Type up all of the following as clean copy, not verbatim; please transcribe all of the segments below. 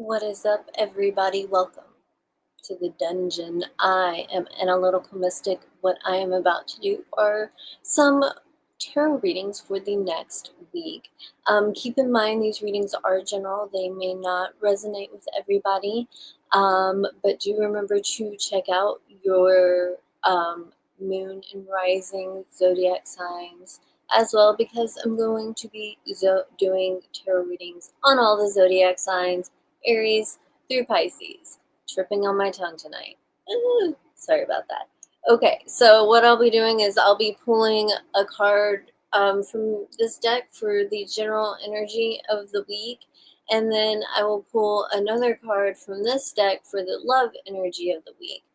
What is up, everybody? Welcome to the dungeon. I am Analytical Mystic. What I am about to do are some tarot readings for the next week. Keep in mind these readings are general. They may not resonate with everybody, but do remember to check out your moon and rising zodiac signs as well, because I'm going to be doing tarot readings on all the zodiac signs, Aries through Pisces. Tripping on my tongue tonight. Ooh, sorry about that. Okay, so what I'll be doing is I'll be pulling a card from this deck for the general energy of the week, and then I will pull another card from this deck for the love energy of the week.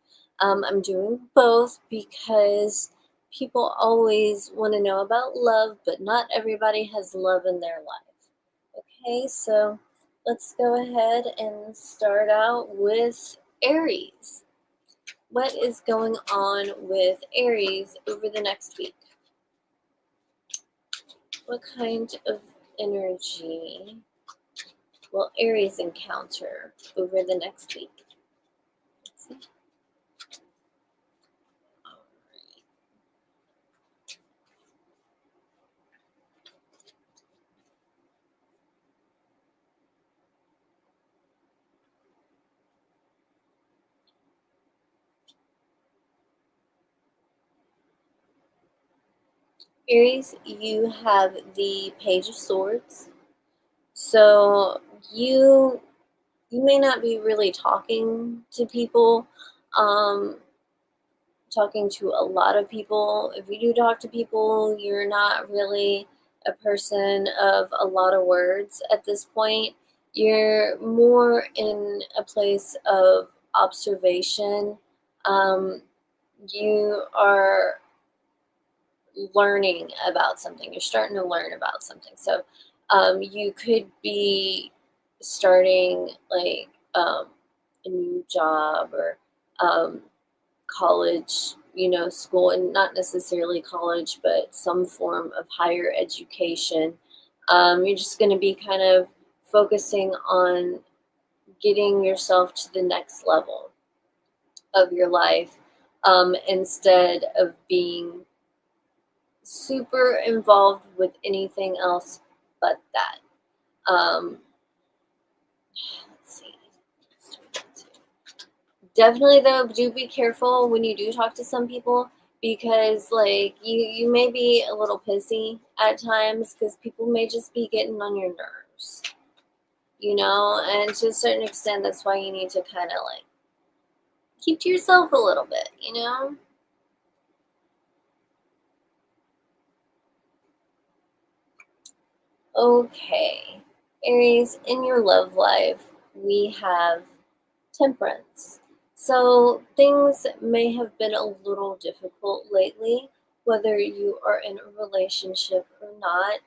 I'm doing both because people always want to know about love, but not everybody has love in their life. Okay, so let's go ahead and start out with Aries. What is going on with Aries over the next week? What kind of energy will Aries encounter over the next week? Let's see. Aries, you have the Page of Swords. So you may not be really talking to people, talking to a lot of people. If you do talk to people, you're not really a person of a lot of words at this point. You're more in a place of observation. You are learning about something. You're starting to learn about something. So you could be starting like a new job or college, school, and not necessarily college, but some form of higher education. You're just going to be kind of focusing on getting yourself to the next level of your life, instead of being super involved with anything else but that. Let's see. Definitely, though, do be careful when you do talk to some people, because like you may be a little pissy at times because people may just be getting on your nerves, and to a certain extent that's why you need to kind of like keep to yourself a little bit. Okay, Aries, in your love life we have Temperance. So things may have been a little difficult lately, whether you are in a relationship or not.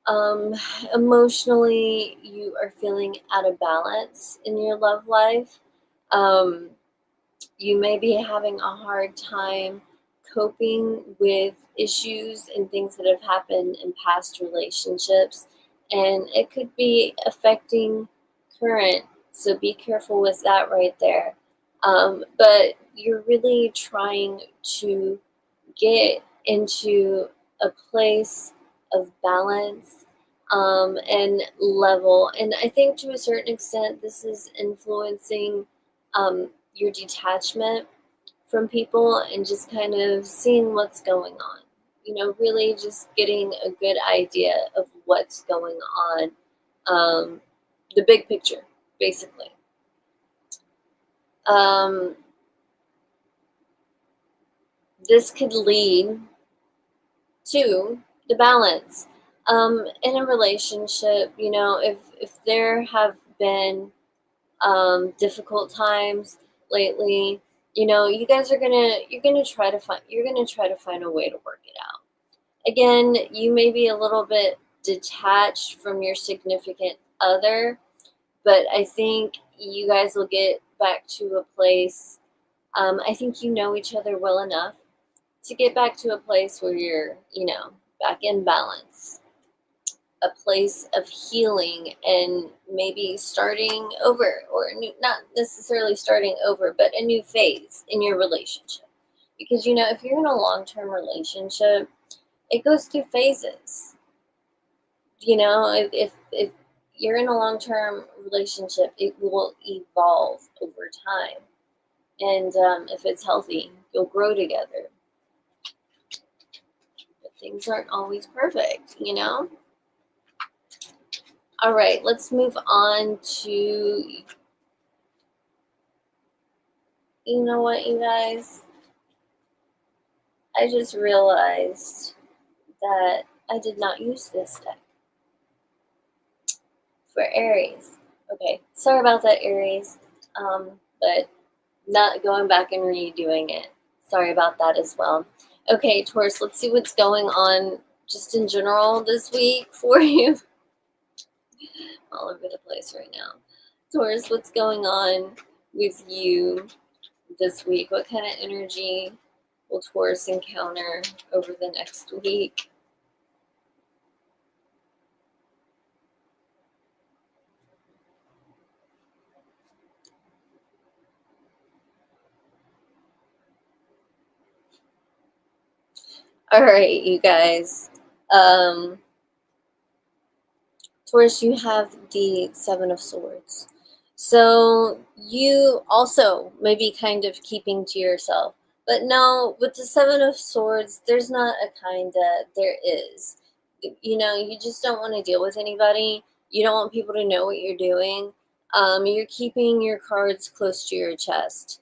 Um, Emotionally, you are feeling out of balance in your love life. Um, you may be having a hard time coping with issues and things that have happened in past relationships, and it could be affecting current. So be careful with that right there. But you're really trying to get into a place of balance, and level. And I think to a certain extent, this is influencing your detachment from people and just kind of seeing what's going on. Really just getting a good idea of what's going on, the big picture, basically. Um, this could lead to the balance. In a relationship, if there have been difficult times lately, you guys you're gonna try to find a way to work it out. Again, you may be a little bit detached from your significant other, but I think you guys will get back to a place. I think you know each other well enough to get back to a place where you're, back in balance. a place of healing and maybe starting over, or not necessarily starting over, but a new phase in your relationship. Because, if you're in a long-term relationship, it goes through phases. If you're in a long-term relationship, it will evolve over time. And if it's healthy, you'll grow together. But things aren't always perfect. All right, let's move on to, you know what, you guys? I just realized that I did not use this deck for Aries. Okay, sorry about that, Aries. But not going back and redoing it. Sorry about that as well. Okay, Taurus, let's see what's going on just in general this week for you. All over the place right now. Taurus, what's going on with you this week? What kind of energy will Taurus encounter over the next week? All right, you guys. Taurus, you have the Seven of Swords. So you also may be kind of keeping to yourself. But no, with the Seven of Swords, there's not a kinda, there is. You just don't want to deal with anybody. You don't want people to know what you're doing. You're keeping your cards close to your chest.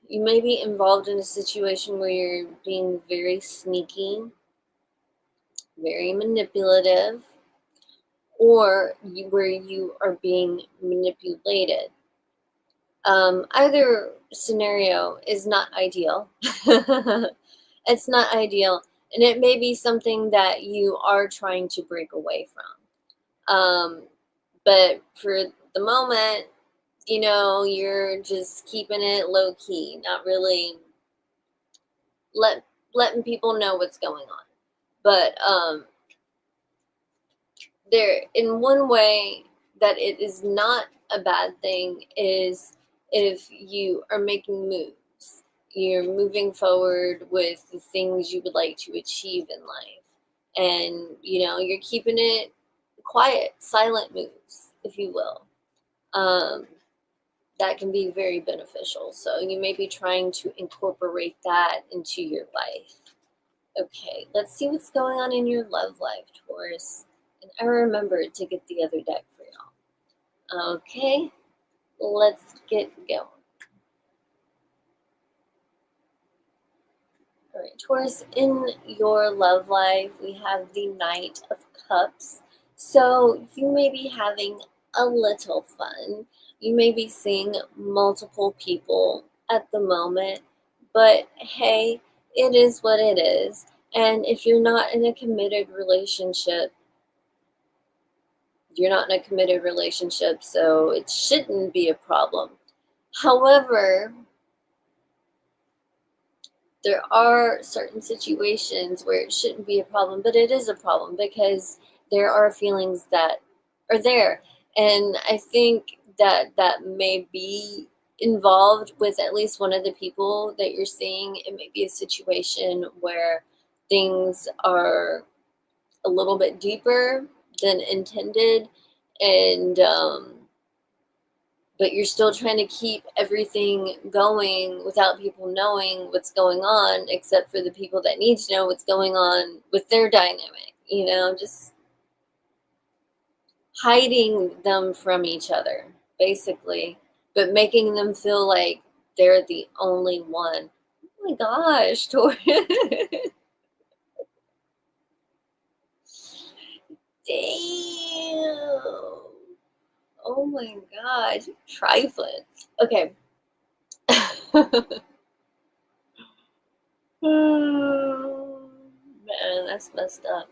You may be involved in a situation where you're being very sneaky, very manipulative, or where you are being manipulated. Either scenario is not ideal. It's not ideal, and it may be something that you are trying to break away from. But for the moment, you're just keeping it low key, not really letting people know what's going on. But there, in one way that it is not a bad thing is if you are making moves, you're moving forward with the things you would like to achieve in life, and you're keeping it quiet, silent moves, if you will. That can be very beneficial, so you may be trying to incorporate that into your life. Okay, let's see what's going on in your love life, Taurus. And I remembered to get the other deck for y'all. Okay, let's get going. All right, Taurus, in your love life, we have the Knight of Cups. So you may be having a little fun. You may be seeing multiple people at the moment, but hey, it is what it is. And if you're not in a committed relationship, you're not in a committed relationship, so it shouldn't be a problem. However, there are certain situations where it shouldn't be a problem, but it is a problem because there are feelings that are there. And I think that that may be involved with at least one of the people that you're seeing. It may be a situation where things are a little bit deeper than intended, and but you're still trying to keep everything going without people knowing what's going on, except for the people that need to know what's going on with their dynamic, just hiding them from each other, basically, but making them feel like they're the only one. Oh my gosh, Tori. Damn. Oh my god, you're trifling. Okay. Man, that's messed up.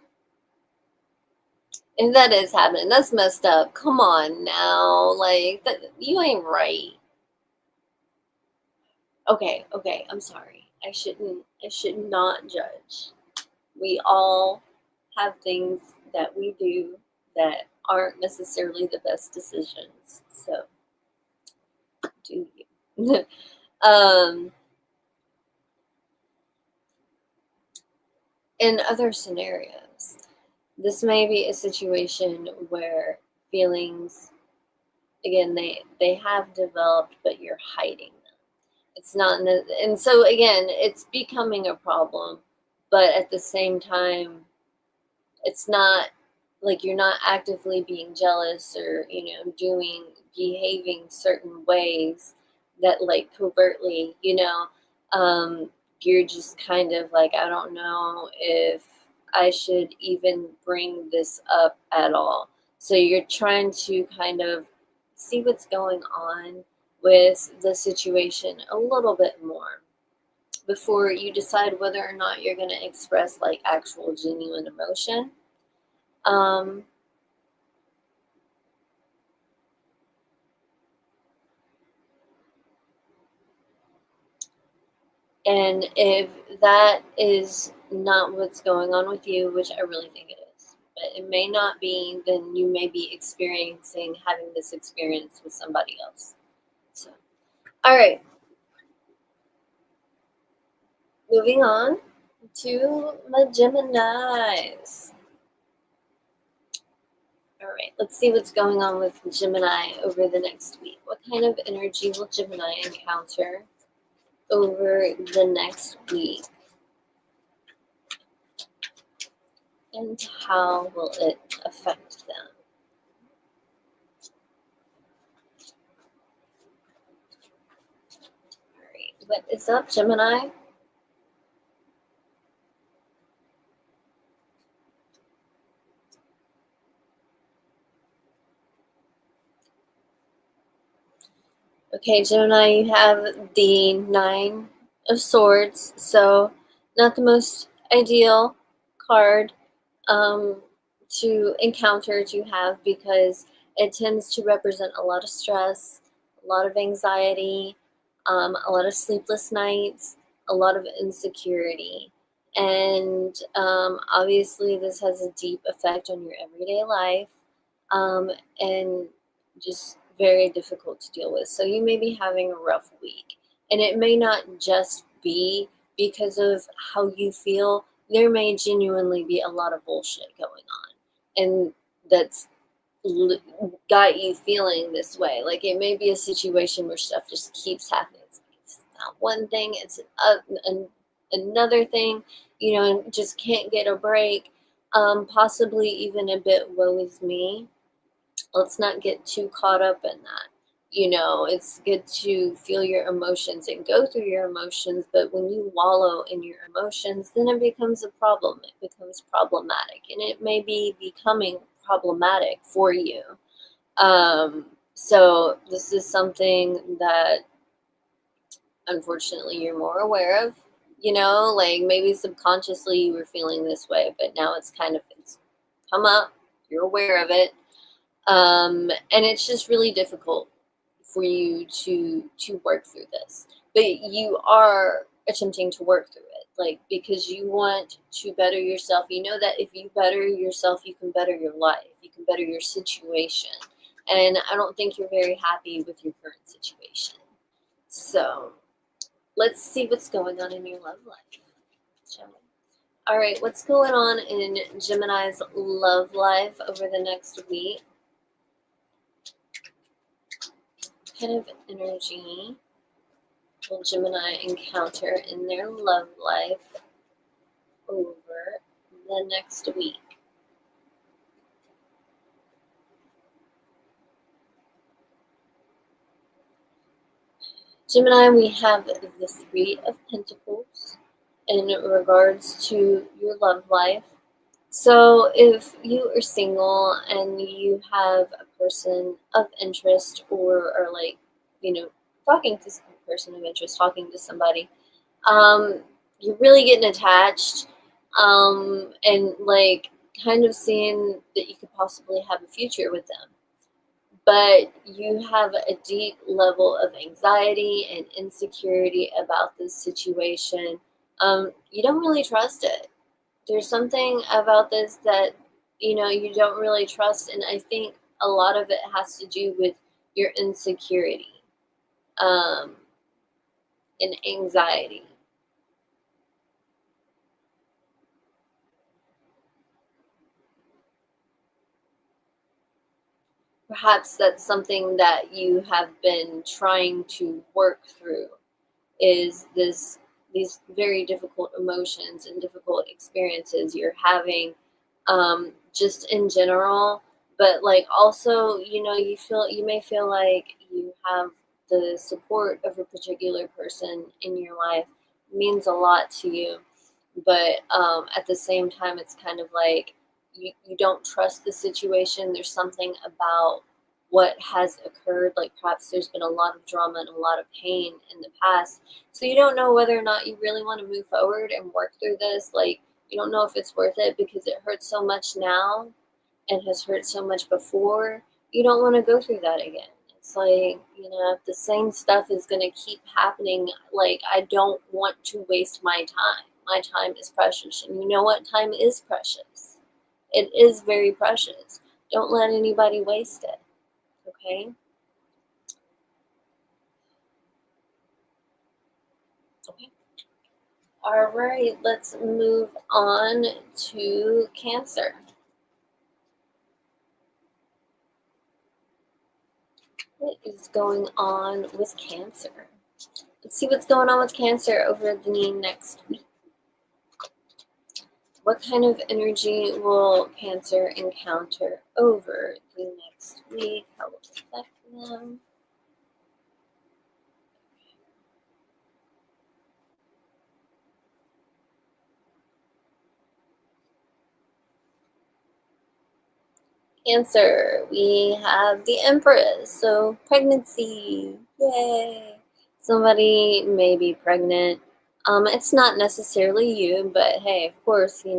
And that is happening. That's messed up. Come on now. Like, that, you ain't right. Okay, I'm sorry. I should not judge. We all have things that we do that aren't necessarily the best decisions. So do you. In other scenarios, this may be a situation where feelings, again, they have developed, but you're hiding them. It's not, and so again, it's becoming a problem, but at the same time, it's not like you're not actively being jealous or behaving certain ways that like covertly, you're just kind of like, I don't know if I should even bring this up at all. So you're trying to kind of see what's going on with the situation a little bit more before you decide whether or not you're going to express like actual genuine emotion. Um, and if that is not what's going on with you, which I really think it is, but it may not be, then you may be having this experience with somebody else. So, all right, moving on to my Geminis. All right, let's see what's going on with Gemini over the next week. What kind of energy will Gemini encounter over the next week? And how will it affect them? All right, what is up, Gemini? Okay, Gemini, you have the Nine of Swords, so not the most ideal card to encounter, to have, because it tends to represent a lot of stress, a lot of anxiety, a lot of sleepless nights, a lot of insecurity. And obviously, this has a deep effect on your everyday life, and just very difficult to deal with. So you may be having a rough week, and it may not just be because of how you feel. There may genuinely be a lot of bullshit going on, and that's got you feeling this way. Like it may be a situation where stuff just keeps happening. It's not one thing, it's another thing, and just can't get a break. Possibly even a bit woe is me. Let's not get too caught up in that. It's good to feel your emotions and go through your emotions, but when you wallow in your emotions, then it becomes a problem. It becomes problematic, and it may be becoming problematic for you. So this is something that unfortunately you're more aware of. Like maybe subconsciously you were feeling this way, but now it's come up. You're aware of it. And it's just really difficult for you to work through this, but you are attempting to work through it, like because you want to better yourself. You know that if you better yourself, you can better your life, you can better your situation, and I don't think you're very happy with your current situation. So let's see what's going on in your love life, Gemini. All right, what's going on in Gemini's love life over the next week? Kind of energy will Gemini encounter in their love life over the next week? Gemini, we have the Three of Pentacles in regards to your love life. So if you are single and you have a person of interest, or like, talking to a person of interest, talking to somebody, you're really getting attached, and like kind of seeing that you could possibly have a future with them. but you have a deep level of anxiety and insecurity about this situation. You don't really trust it. There's something about this that, you don't really trust, and I think a lot of it has to do with your insecurity, um, and anxiety. Perhaps that's something that you have been trying to work through, is these very difficult emotions and difficult experiences you're having, just in general. But like also, you may feel like you have the support of a particular person in your life. It means a lot to you, but at the same time it's kind of like you don't trust the situation. There's something about what has occurred, like perhaps there's been a lot of drama and a lot of pain in the past, so you don't know whether or not you really want to move forward and work through this. Like, you don't know if it's worth it because it hurts so much now and has hurt so much before. You don't want to go through that again. It's like, if the same stuff is going to keep happening, like, I don't want to waste my time. My time is precious. And you know what? Time is precious. It is very precious. Don't let anybody waste it. Okay? Okay. All right, let's move on to Cancer. What is going on with Cancer? Let's see what's going on with Cancer over the next week. What kind of energy will Cancer encounter over the next week? How will it affect them? Cancer, we have the Empress, so pregnancy, yay! Somebody may be pregnant. It's not necessarily you, but hey, of course, if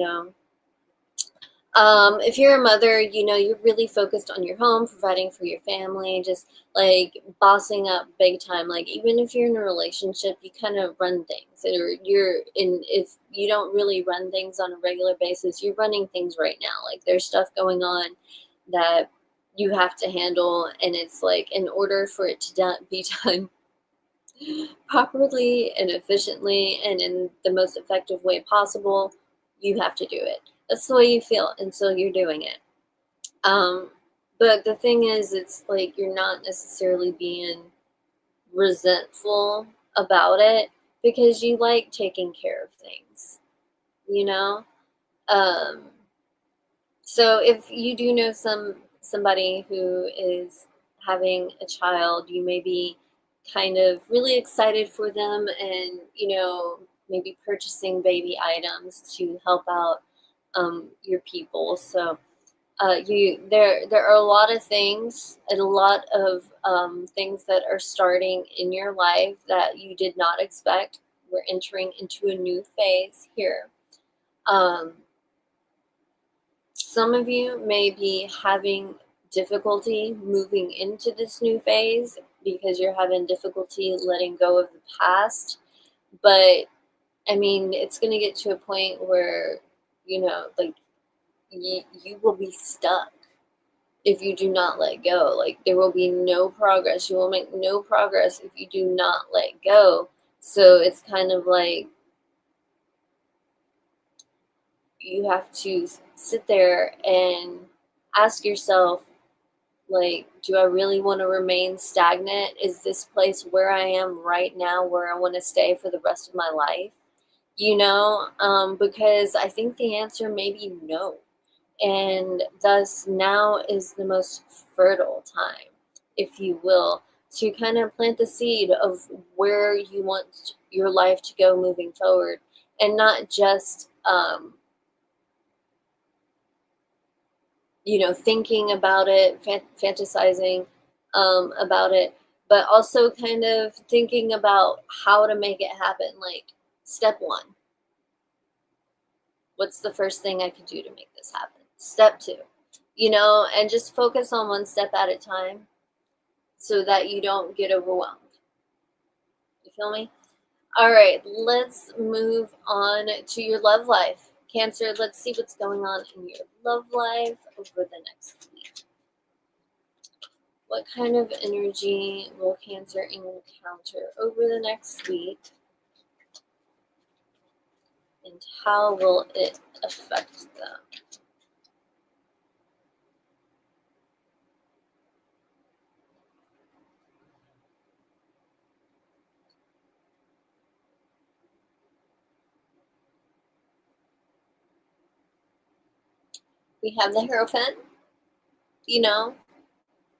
you're a mother, you're really focused on your home, providing for your family, just like bossing up big time. Like, even if you're in a relationship, you kind of run things, or if you don't really run things on a regular basis, you're running things right now. Like, there's stuff going on that you have to handle, and it's like, in order for it to be done properly and efficiently and in the most effective way possible, you have to do it. That's the way you feel, and so you're doing it. But the thing is, it's like you're not necessarily being resentful about it because you like taking care of things, you know? Um, so if you do know somebody who is having a child, you may be kind of really excited for them, and maybe purchasing baby items to help out your people. So there are a lot of things, and a lot of things that are starting in your life that you did not expect. We're entering into a new phase here. Um, some of you may be having difficulty moving into this new phase because you're having difficulty letting go of the past. But I mean, it's going to get to a point where, like, you will be stuck if you do not let go. Like, there will be no progress. You will make no progress if you do not let go. So it's kind of like you have to sit there and ask yourself, like, do I really want to remain stagnant? Is this place where I am right now where I want to stay for the rest of my life? Because I think the answer may be no. And thus, now is the most fertile time, if you will, to kind of plant the seed of where you want your life to go moving forward, and not just, thinking about it, fantasizing about it, but also kind of thinking about how to make it happen. Like, step one, what's the first thing I could do to make this happen? Step two, and just focus on one step at a time. so that you don't get overwhelmed. You feel me? All right, let's move on to your love life. Cancer, let's see what's going on in your love life over the next week. What kind of energy will Cancer encounter over the next week? And how will it affect them? We have the Hierophant, you know.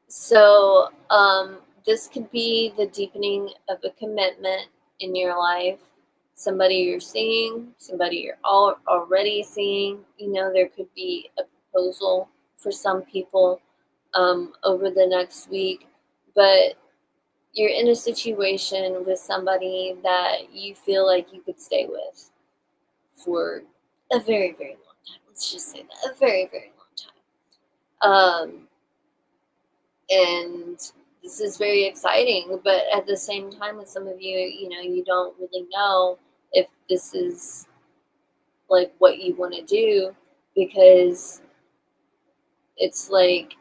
So this could be the deepening of a commitment in your life. Somebody you're seeing, somebody you're already seeing. You know, there could be a proposal for some people over the next week, but you're in a situation with somebody that you feel like you could stay with for a very, very long time. Let's just say that, a very, very long time. And this is very exciting, but at the same time, with some of you, you know, you don't really know if this is like what you want to do, because it's like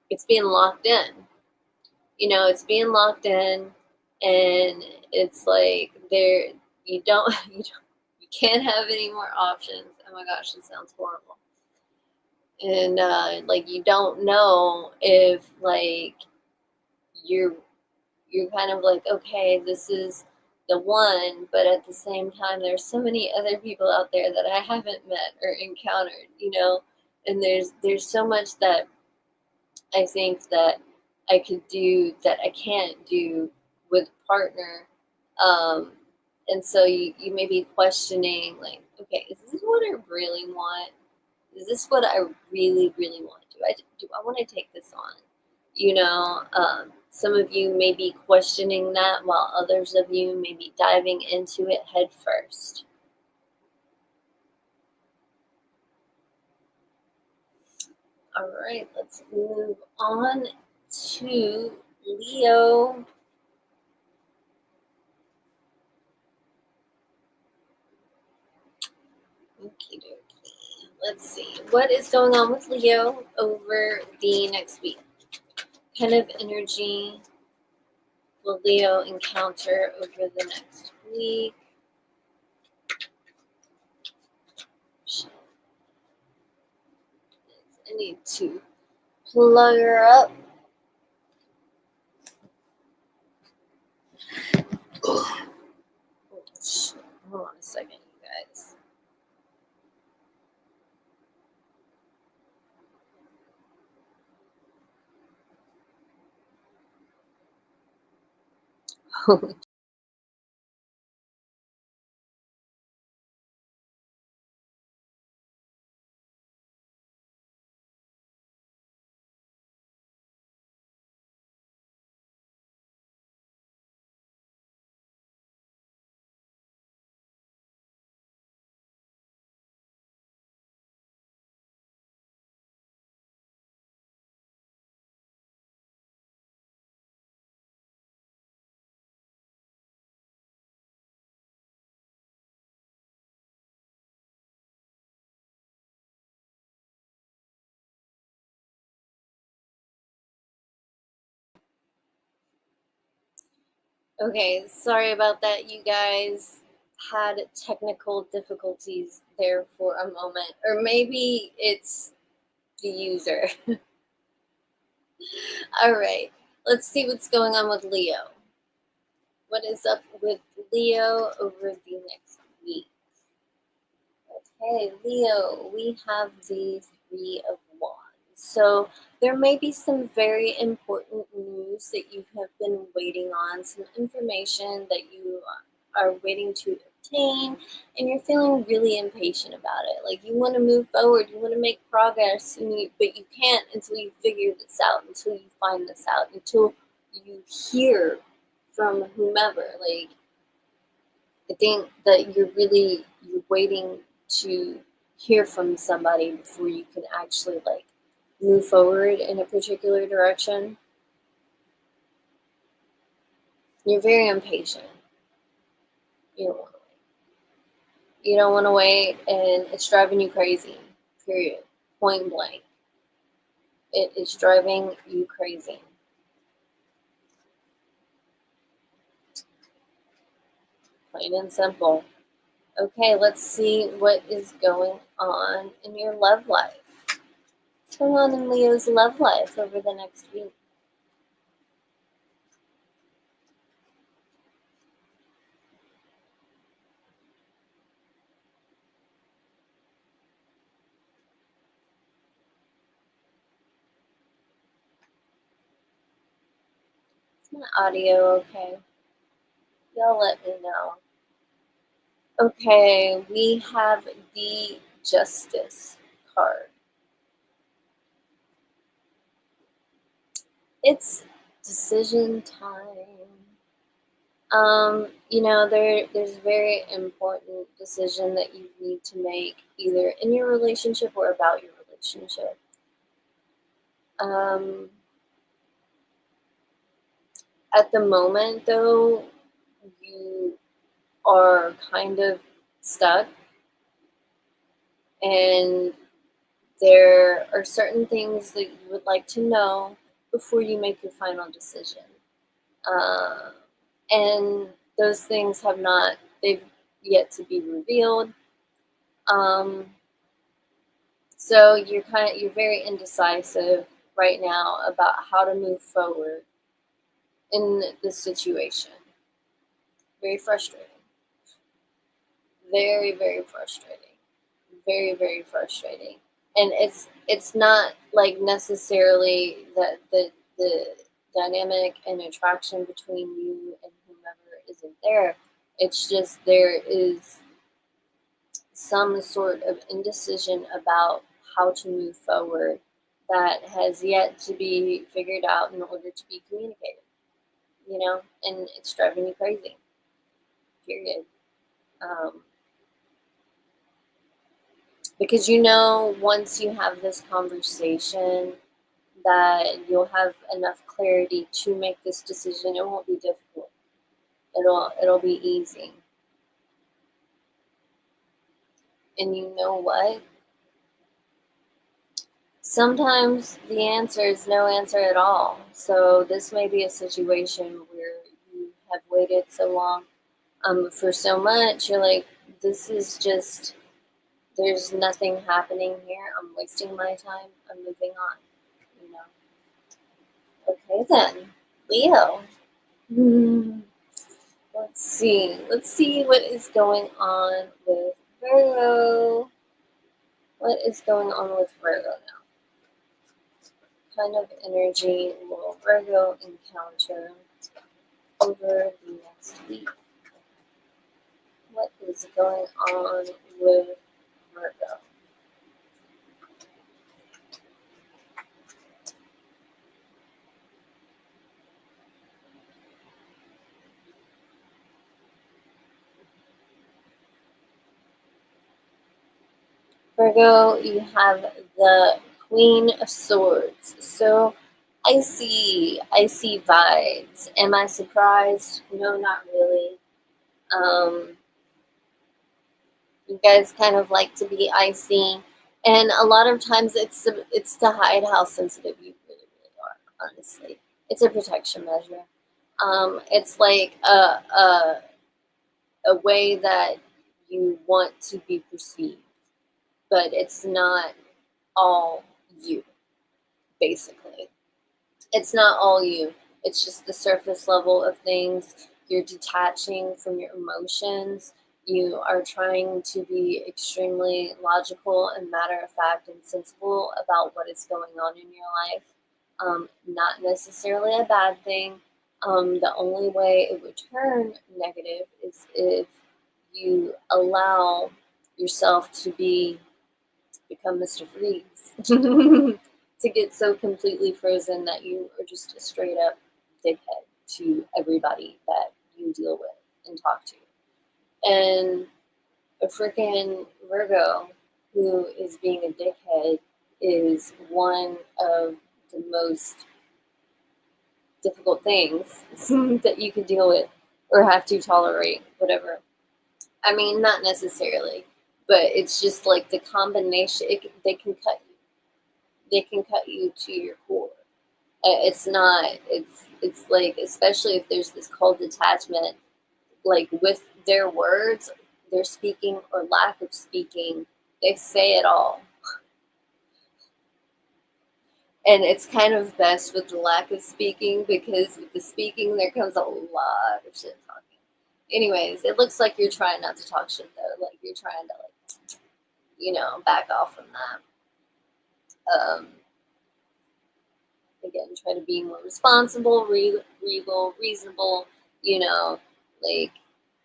it's being locked in. You know, it's being locked in, and it's like you don't you can't have any more options. Oh my gosh, this sounds horrible. And like you don't know if like you're you're kind of like, okay, this is the one, but at the same time, there's so many other people out there that I haven't met or encountered, you know, and there's so much that I think that I could do that I can't do with a partner. Um, and so you may be questioning, like, okay, is this what I really want? Is this what I really, really want? Do I want to take this on? You know, some of you may be questioning that, while others of you may be diving into it head first. All right, let's move on to Leo. Okie dokie. Let's see. What is going on with Leo over the next week? What kind of energy will Leo encounter over the next week? I need to plug her up. Hold on a second, you guys. Okay, sorry about that, you guys. Had technical difficulties there for a moment. Or maybe it's the user. All right, let's see what's going on with Leo. What is up with Leo over the next week? Okay, Leo, we have the Three of Wands. So there may be some very important news that you have been waiting on, some information that you are waiting to obtain, and you're feeling really impatient about it. Like you want to move forward, you want to make progress, but you can't until you figure this out, until you find this out, until you hear from whomever. Like I think that you're waiting to hear from somebody before you can actually like move forward in a particular direction. You're very impatient. You don't want to wait. You don't want to wait, and it's driving you crazy. Period. Point blank. It is driving you crazy. Plain and simple. Okay, let's see what is going on in your love life. What's going on in Leo's love life over the next week? Is my audio okay? Y'all let me know. Okay, we have the Justice card. It's decision time. There's a very important decision that you need to make either in your relationship or about your relationship. At the moment, though, you are kind of stuck, and there are certain things that you would like to know before you make your final decision. And those things they've yet to be revealed. So you're very indecisive right now about how to move forward in this situation. Very frustrating. Very, very frustrating. Very, very frustrating. And it's not like necessarily that the dynamic and attraction between you and whomever isn't there. It's just there is some sort of indecision about how to move forward that has yet to be figured out in order to be communicated, and it's driving you crazy, period. Because once you have this conversation that you'll have enough clarity to make this decision. It won't be difficult. It'll be easy. And you know what? Sometimes the answer is no answer at all. So this may be a situation where you have waited so long for so much. You're like, this is just, there's nothing happening here. I'm wasting my time. I'm moving on. Okay then, Leo. Let's see. Let's see what is going on with Virgo. What is going on with Virgo now? Kind of energy will Virgo encounter over the next week? What is going on with Virgo? Virgo, you have the Queen of Swords. So I see vibes. Am I surprised? No, not really. You guys kind of like to be icy, and a lot of times it's to hide how sensitive you really, really are. Honestly, it's a protection measure. It's like a way that you want to be perceived, but it's not all you. Basically, it's not all you. It's just the surface level of things. You're detaching from your emotions. You are trying to be extremely logical and matter of fact and sensible about what is going on in your life. Not necessarily a bad thing. The only way it would turn negative is if you allow yourself to become Mr. Freeze. To get so completely frozen that you are just a straight up dickhead to everybody that you deal with and talk to. And a freaking Virgo who is being a dickhead is one of the most difficult things that you can deal with or have to tolerate, whatever. I mean, not necessarily, but it's just like the combination. They can cut you. They can cut you to your core. It's not. It's like, especially if there's this cold detachment, like with their words, their speaking or lack of speaking, they say it all. And it's kind of best with the lack of speaking, because with the speaking there comes a lot of shit talking. Anyways, it looks like you're trying not to talk shit though. Like you're trying to, like, back off from that. Again, try to be more responsible, regal, reasonable, you know, like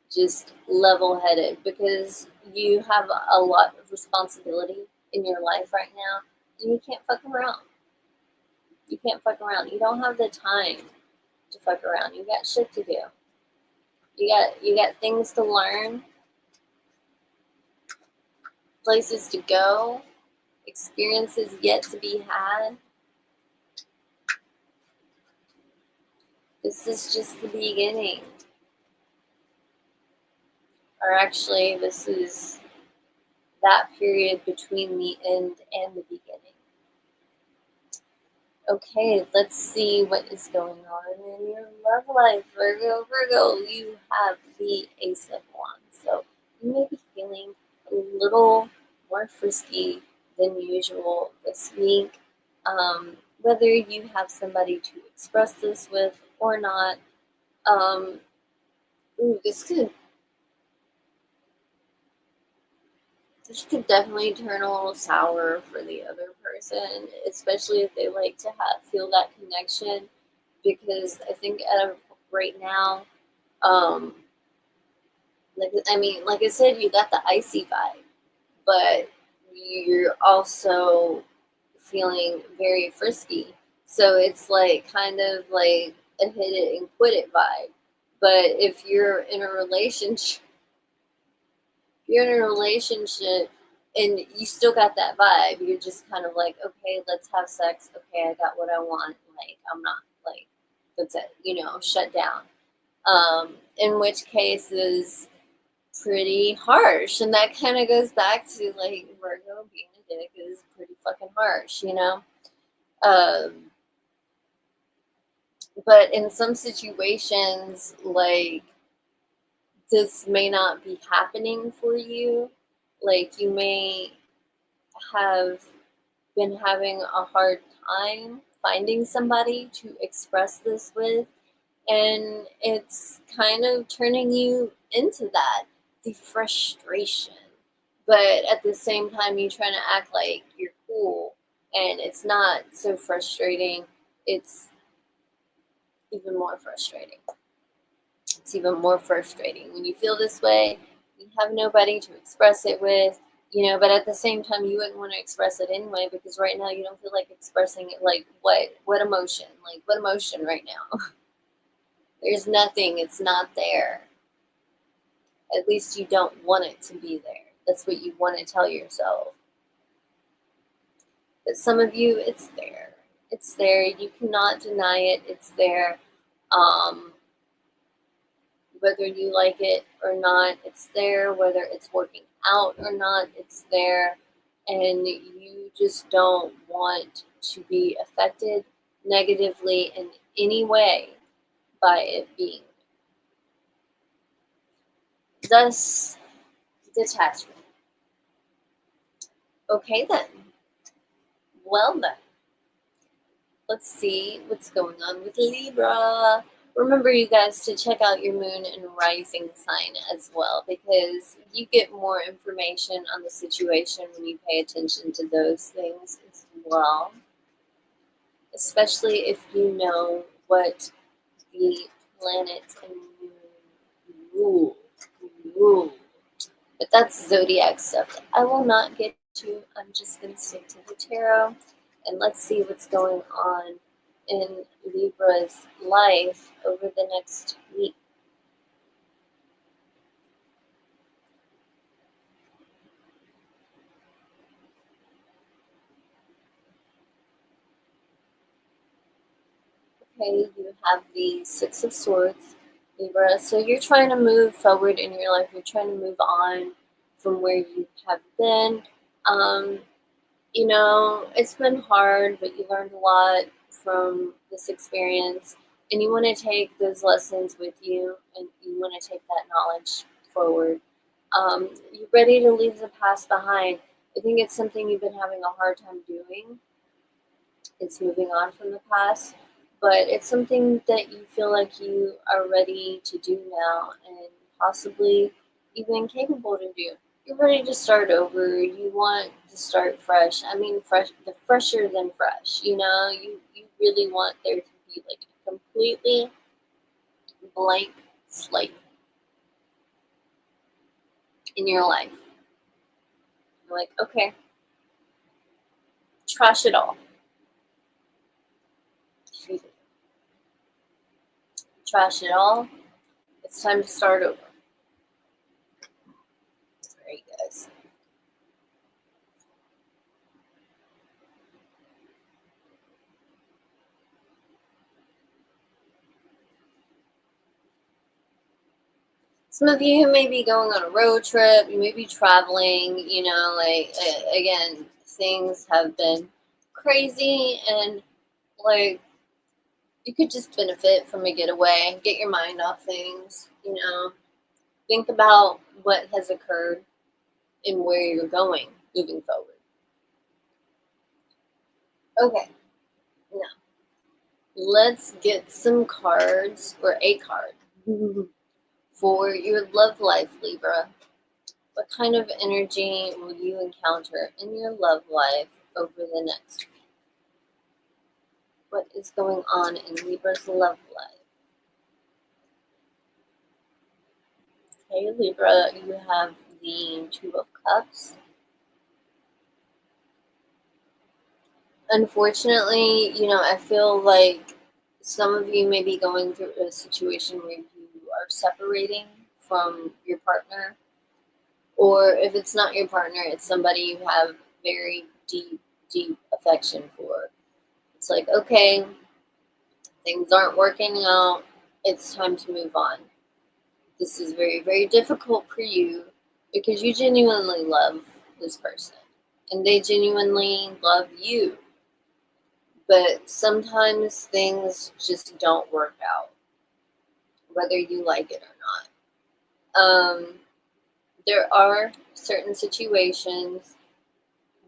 just level headed, because you have a lot of responsibility in your life right now, and you can't fuck around. You can't fuck around. You don't have the time to fuck around. You got shit to do. You got things to learn, places to go, experiences yet to be had. This is just the beginning. Or actually, this is that period between the end and the beginning. Okay, let's see what is going on in your love life, Virgo. Virgo, you have the Ace of Wands, so you may be feeling a little more frisky than usual this week. Whether you have somebody to express this with or not, this could definitely turn a little sour for the other person, especially if they like to feel that connection. Because I think right now, um, like I said, you got the icy vibe, but you're also feeling very frisky. So it's like kind of like a hit it and quit it vibe. But if you're in a relationship, and you still got that vibe, you're just kind of like, okay, let's have sex. Okay, I got what I want. Like, I'm not, like, that's it, shut down. In which case is pretty harsh. And that kind of goes back to, like, Virgo being a dick is pretty fucking harsh. But in some situations, like, this may not be happening for you. Like, you may have been having a hard time finding somebody to express this with, and it's kind of turning you into that, the frustration. But at the same time, you're trying to act like you're cool, and it's not so frustrating. It's even more frustrating. It's even more frustrating when you feel this way. You have nobody to express it with, but at the same time, you wouldn't want to express it anyway, because right now you don't feel like expressing it. Like, what emotion? Like, what emotion right now? There's nothing. It's not there. At least you don't want it to be there. That's what you want to tell yourself. But some of you, it's there. It's there. You cannot deny it. It's there. Whether you like it or not, it's there. Whether it's working out or not, it's there. And you just don't want to be affected negatively in any way by it being. Thus, detachment. Okay then. Well then. Let's see what's going on with Libra. Remember, you guys, to check out your moon and rising sign as well, because you get more information on the situation when you pay attention to those things as well. Especially if you know what the planets and moon rule. But that's zodiac stuff that I will not get to. I'm just going to stick to the tarot. And let's see what's going on in Libra's life over the next week. Okay, you have the Six of Swords, Libra. So you're trying to move forward in your life. You're trying to move on from where you have been. Um, it's been hard, but you learned a lot from this experience. And you want to take those lessons with you, and you want to take that knowledge forward. You're ready to leave the past behind. I think it's something you've been having a hard time doing. It's moving on from the past, but it's something that you feel like you are ready to do now and possibly even capable to do. You're ready to start over. You want to start fresh. I mean, the fresher than fresh. You really want there to be like a completely blank slate in your life. You're like, okay, trash it all. Trash it all. It's time to start over. There you guys. Some of you may be going on a road trip, you may be traveling, again, things have been crazy and like you could just benefit from a getaway, get your mind off things. Think about what has occurred and where you're going moving forward. Okay, now let's get some cards or a card for your love life, Libra. What kind of energy will you encounter in your love life over the next week? What is going on in Libra's love life? Okay, Libra, you have the Two of Cups. Unfortunately, I feel like some of you may be going through a situation where you are separating from your partner, or if it's not your partner, it's somebody you have very deep, deep affection for. It's like, okay, things aren't working out, it's time to move on. This is very, very difficult for you because you genuinely love this person and they genuinely love you. But sometimes things just don't work out, whether you like it or not. There are certain situations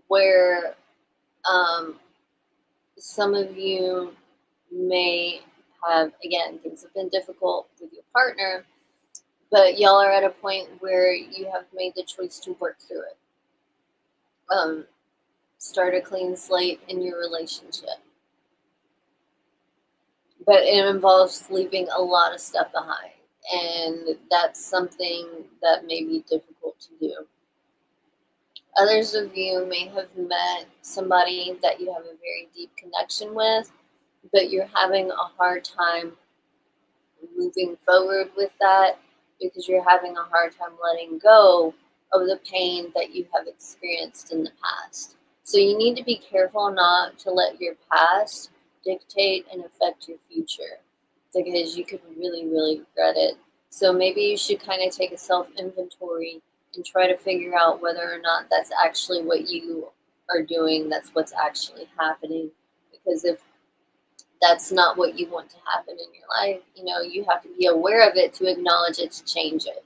where some of you may have, again, things have been difficult with your partner, but y'all are at a point where you have made the choice to work through it. Start a clean slate in your relationship. But it involves leaving a lot of stuff behind. And that's something that may be difficult to do. Others of you may have met somebody that you have a very deep connection with, but you're having a hard time moving forward with that because you're having a hard time letting go of the pain that you have experienced in the past. So you need to be careful not to let your past dictate and affect your future because you could really, really regret it. So maybe you should kind of take a self-inventory and try to figure out whether or not that's actually what you are doing, that's what's actually happening. Because if that's not what you want to happen in your life, you have to be aware of it to acknowledge it, to change it.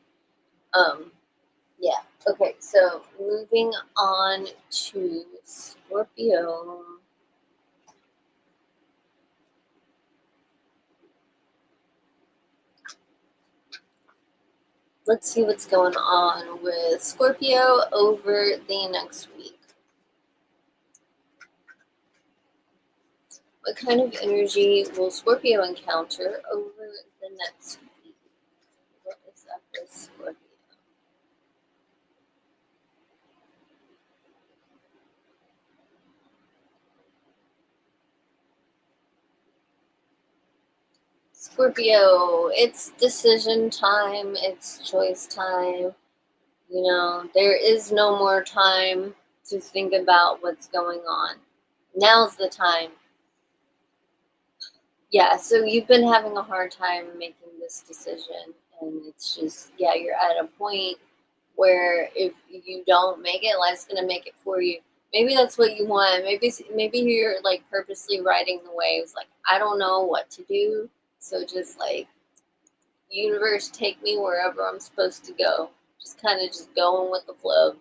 Yeah. Okay, so moving on to Scorpio. Let's see what's going on with Scorpio over the next week. What kind of energy will Scorpio encounter over the next week? What is up with Scorpio? Scorpio, it's decision time, it's choice time. There is no more time to think about what's going on. Now's the time. Yeah, so you've been having a hard time making this decision, and it's just, yeah, you're at a point where if you don't make it, life's gonna make it for you. Maybe that's what you want. Maybe you're like purposely riding the waves. Like, I don't know what to do, so just like, universe, take me wherever I'm supposed to go. Just kind of just going with the flow,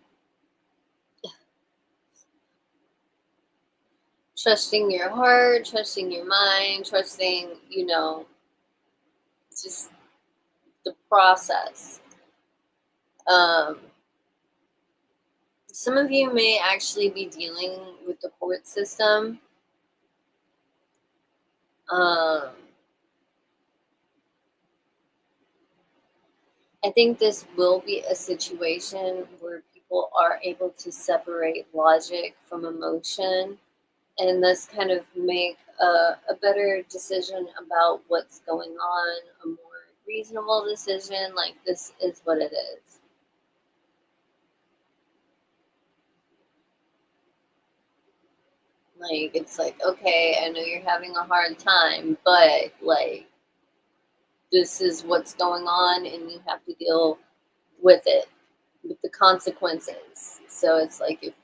trusting your heart, trusting your mind, trusting, just the process. Um, some of you may actually be dealing with the court system. Um, I think this will be a situation where people are able to separate logic from emotion and thus kind of make a better decision about what's going on, a more reasonable decision. Like, this is what it is. Like, it's like, okay, I know you're having a hard time, but like, this is what's going on, and you have to deal with it, with the consequences. So it's like, if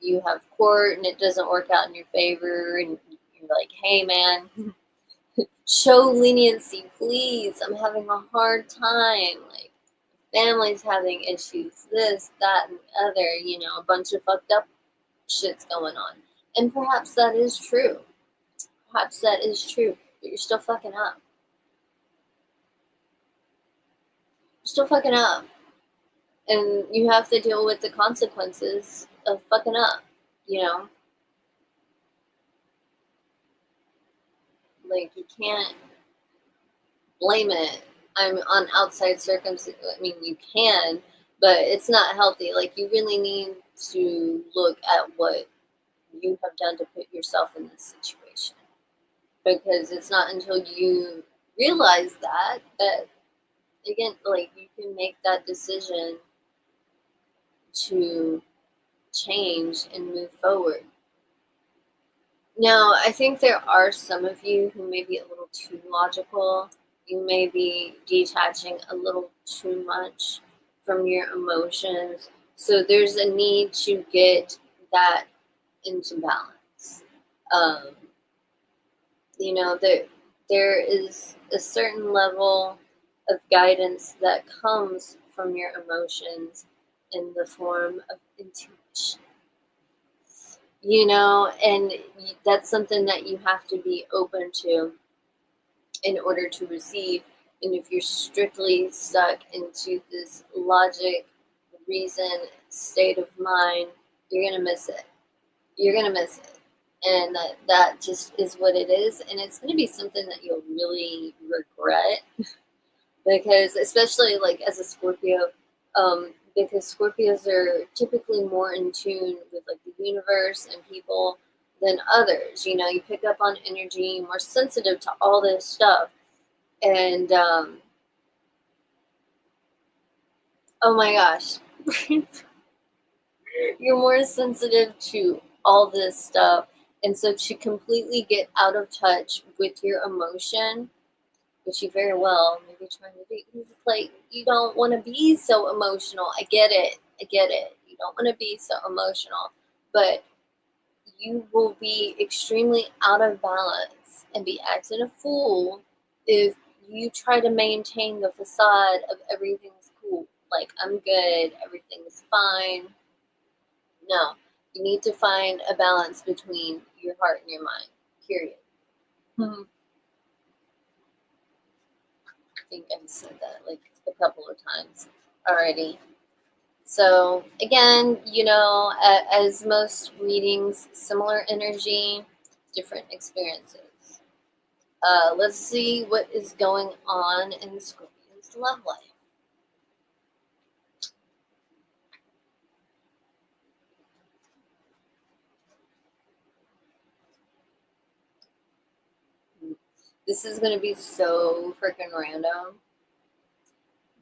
you have court and it doesn't work out in your favor, and you're like, hey man, show leniency, please. I'm having a hard time. Like, family's having issues, this, that, and the other, a bunch of fucked up shit's going on. And perhaps that is true. Perhaps that is true, but you're still fucking up. You're still fucking up. And you have to deal with the consequences of fucking up, you know? Like, you can't blame it. I'm on outside circumstances. I mean, you can, but it's not healthy. Like, you really need to look at what you have done to put yourself in this situation, because it's not until you realize that again, like, you can make that decision to change and move forward. Now, I think there are some of you who may be a little too logical. You may be detaching a little too much from your emotions. So there's a need to get that into balance. Um, there is a certain level of guidance that comes from your emotions in the form of intuition. And that's something that you have to be open to in order to receive. And if you're strictly stuck into this logic, reason state of mind, you're going to miss it. You're going to miss it. And that just is what it is. And it's going to be something that you'll really regret, because especially like as a Scorpio, because Scorpios are typically more in tune with like the universe and people than others. You pick up on energy, more sensitive to all this stuff. And oh my gosh, you're more sensitive to all this stuff. And so to completely get out of touch with your emotion, which you very well may be trying to do, it's like, you don't want to be so emotional. I get it. You don't want to be so emotional, but you will be extremely out of balance and be acting a fool if you try to maintain the facade of everything's cool. Like, I'm good, everything's fine. No, you need to find a balance between your heart and your mind, period. I think I've said that like a couple of times already. So again, as most readings, similar energy, different experiences. Let's see what is going on in Scorpion's love life. This is going to be so freaking random,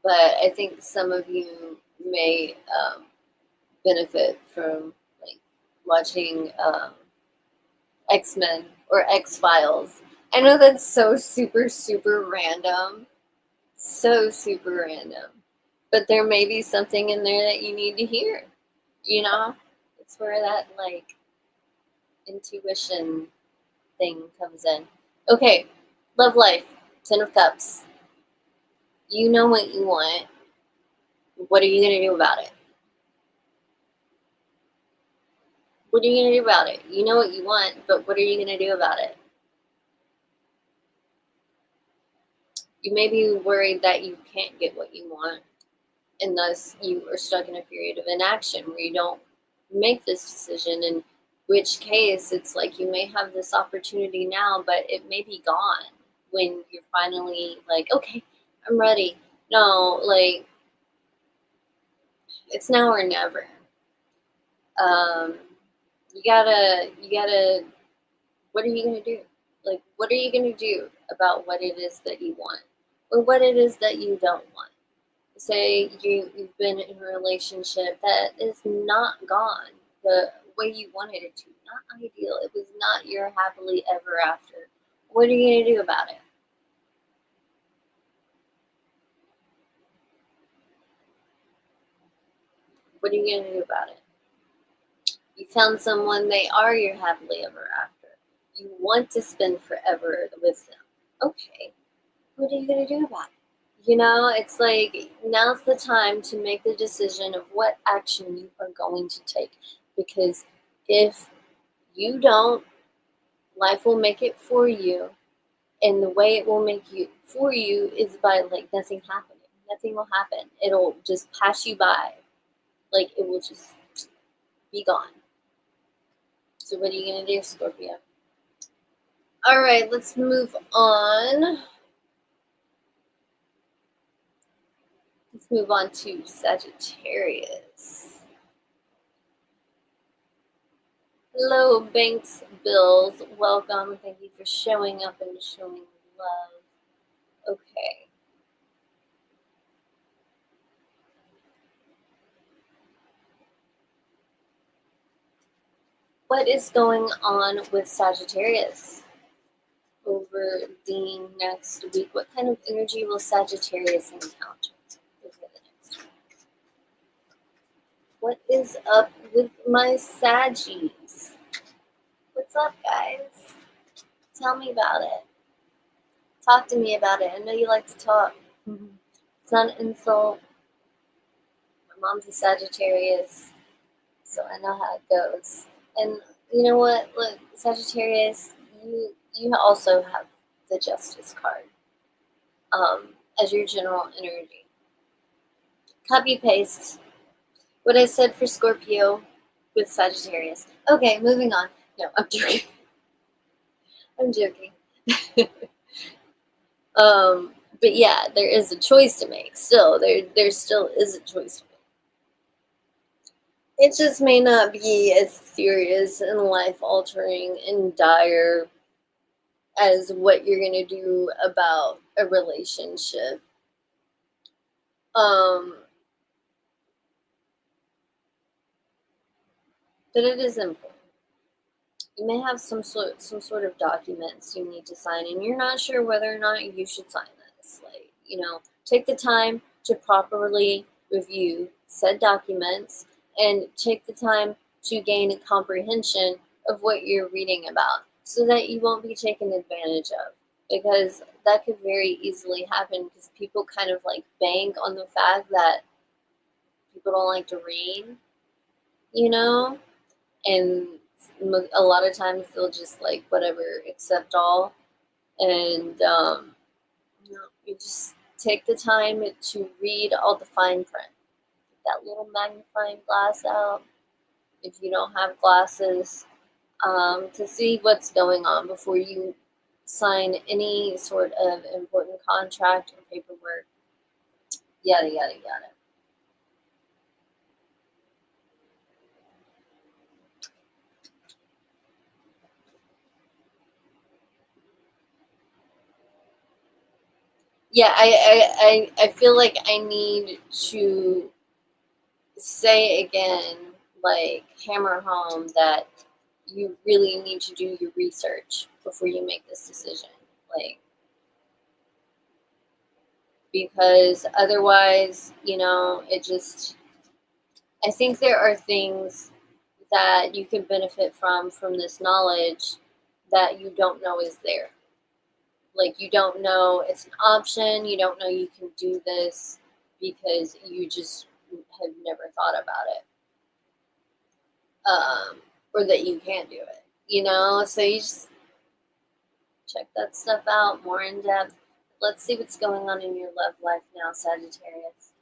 but I think some of you may benefit from like watching X-Men or X-Files. I know that's so super, super random. So super random. But there may be something in there that you need to hear. You know? It's where that, like, intuition thing comes in. Okay, love life, Ten of Cups. You know what you want. What are you going to do about it? What are you going to do about it? You know what you want, but what are you going to do about it? You may be worried that you can't get what you want, and thus you are stuck in a period of inaction where you don't make this decision, in which case it's like you may have this opportunity now, but it may be gone when you're finally like, okay, I'm ready. No, like, it's now or never. Um, you gotta, what are you gonna do? Like, what are you gonna do about what it is that you want, or what it is that you don't want? Say you've been in a relationship that is not gone the way you wanted it to, not ideal. It was not your happily ever after. What are you gonna do about it? What are you gonna do about it? You found someone, they are your happily ever after. You want to spend forever with them. Okay, what are you gonna do about it? You know, it's like now's the time to make the decision of what action you are going to take. Because if you don't, life will make it for you. And the way it will make you for you is by like nothing happening. Nothing will happen. It'll just pass you by. Like it will just be gone. So what are you gonna do, Scorpio? All right, let's move on. Let's move on to Sagittarius. Hello, Banks Bills. Welcome. Thank you for showing up and showing love. Okay. What is going on with Sagittarius over the next week? What kind of energy will Sagittarius encounter over the next week? What is up with my Saggies? What's up, guys? Tell me about it. Talk to me about it. I know you like to talk. It's not an insult. My mom's a Sagittarius, so I know how it goes. And you know what? Look, Sagittarius, you also have the Justice card as your general energy. Copy paste what I said for Scorpio with Sagittarius. Okay, moving on. No, I'm joking. I'm joking. But yeah, there is a choice to make. Still, there still is a choice to make. It just may not be as serious and life altering and dire as what you're gonna do about a relationship. Um, but it is important. You may have some sort of documents you need to sign, and you're not sure whether or not you should sign this. Like, take the time to properly review said documents and take the time to gain a comprehension of what you're reading about so that you won't be taken advantage of, because that could very easily happen because people kind of like bank on the fact that people don't like to read, you know? And a lot of times they'll just like whatever accept all, and you just take the time to read all the fine print. Get that little magnifying glass out if you don't have glasses, to see what's going on before you sign any sort of important contract or paperwork, yada yada yada. Yeah, I feel like I need to say again, like hammer home that you really need to do your research before you make this decision. Like, because otherwise, you know, it just, I think there are things that you can benefit from this knowledge that you don't know is there. Like, you don't know it's an option, you don't know you can do this because you just have never thought about it. Or that you can do it, you know? So you just check that stuff out more in depth. Let's see what's going on in your love life now, Sagittarius.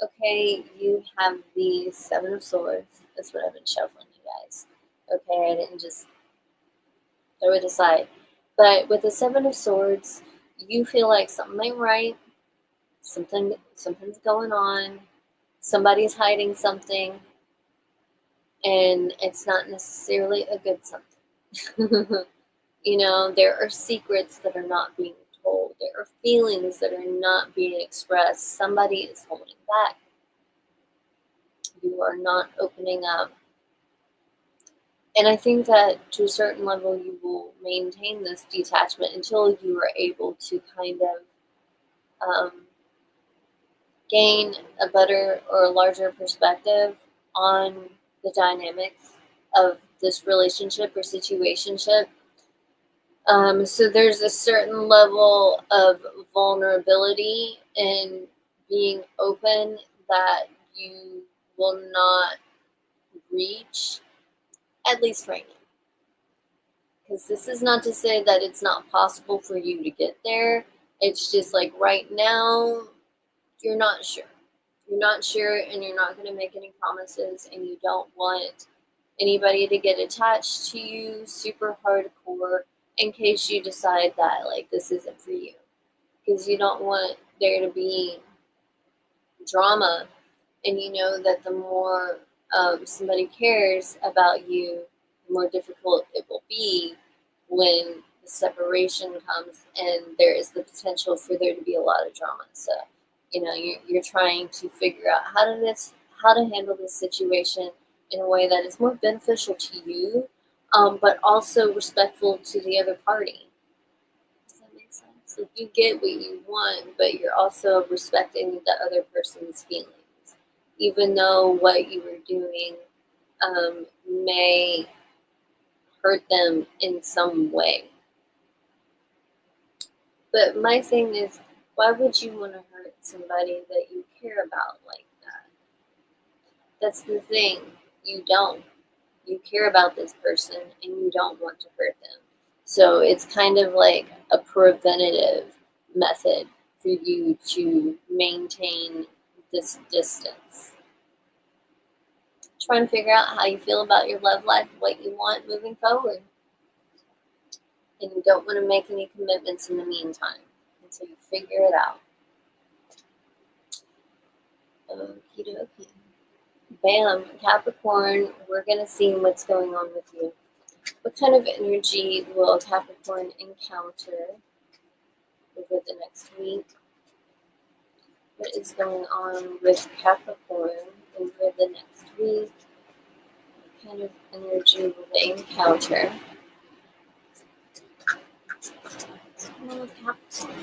Okay, you have the Seven of Swords. That's what I've been shuffling, you guys. Okay, I didn't just throw it aside. But with the Seven of Swords, you feel like something ain't right. Something's going on. Somebody's hiding something, and it's not necessarily a good something. You know, there are secrets that are not being told. There are feelings that are not being expressed. Somebody is holding back. You are not opening up. And I think that to a certain level, you will maintain this detachment until you are able to kind of gain a better or a larger perspective on the dynamics of this relationship or situationship. So there's a certain level of vulnerability in being open that you will not reach, at least right now. Because this is not to say that it's not possible for you to get there. It's just like right now, you're not sure. You're not sure, and you're not going to make any promises, and you don't want anybody to get attached to you super hardcore in case you decide that, like, this isn't for you. Because you don't want there to be drama, and you know that the more somebody cares about you, the more difficult it will be when the separation comes and there is the potential for there to be a lot of drama. So, you know, you're trying to figure out how to handle this situation in a way that is more beneficial to you, but also respectful to the other party. Does that make sense? Like, you get what you want, but you're also respecting the other person's feelings, even though what you were doing may hurt them in some way. But my thing is, why would you want to hurt somebody that you care about like that? That's the thing. You don't. You care about this person and you don't want to hurt them. So it's kind of like a preventative method for you to maintain this distance. Try and figure out how you feel about your love life, what you want moving forward. And you don't want to make any commitments in the meantime until you figure it out. Okie dokie. Bam, Capricorn, we're going to see what's going on with you. What kind of energy will Capricorn encounter over the next week? What is going on with Capricorn over the next week? What kind of energy will they encounter? What's going on with Capricorn?